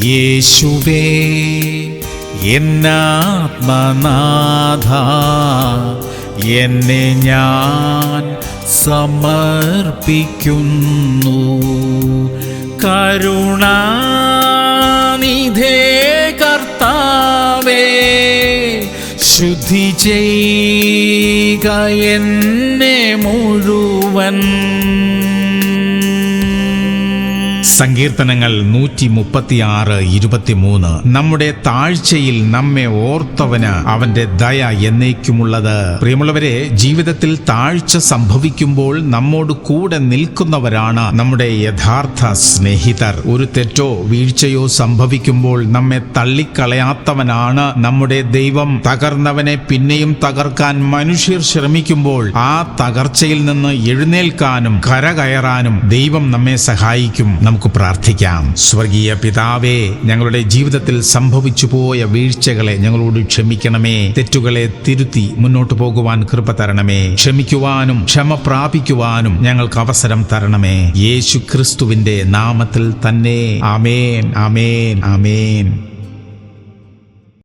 യേശുവേ എന്നാത്മനാഥ, എന്നെ ഞാൻ സമർപ്പിക്കുന്നു. കരുണാനിധേ കർത്താവേ, ശുദ്ധി ചെയ്യുക എന്നെ മുഴുവൻ. സങ്കീർത്തനങ്ങൾ 136:23. നമ്മുടെ താഴ്ചയിൽ നമ്മെ ഓർത്തവന് അവന്റെ ദയ എന്നേക്കുമുള്ളത്. പ്രിയമുള്ളവരെ, ജീവിതത്തിൽ താഴ്ച സംഭവിക്കുമ്പോൾ നമ്മോട് കൂടെ നിൽക്കുന്നവരാണ് നമ്മുടെ യഥാർത്ഥ സ്നേഹിതർ. ഒരു തെറ്റോ വീഴ്ചയോ സംഭവിക്കുമ്പോൾ നമ്മെ തള്ളിക്കളയാത്തവനാണ് നമ്മുടെ ദൈവം. തകർന്നവനെ പിന്നെയും തകർക്കാൻ മനുഷ്യർ ശ്രമിക്കുമ്പോൾ ആ തകർച്ചയിൽ നിന്ന് എഴുന്നേൽക്കാനും കരകയറാനും ദൈവം നമ്മെ സഹായിക്കും. നമുക്ക് പ്രാർത്ഥിക്കാം. സ്വർഗീയ പിതാവേ, ഞങ്ങളുടെ ജീവിതത്തിൽ സംഭവിച്ചു പോയ വീഴ്ചകളെ ഞങ്ങളോട് ക്ഷമിക്കണമേ. തെറ്റുകളെ തിരുത്തി മുന്നോട്ട് പോകുവാൻ കൃപ തരണമേ. ക്ഷമിക്കുവാനും ക്ഷമ പ്രാപിക്കുവാനും ഞങ്ങൾക്ക് അവസരം തരണമേ. യേശു ക്രിസ്തുവിന്റെ നാമത്തിൽ തന്നെ. ആമേൻ, ആമേൻ, ആമേൻ.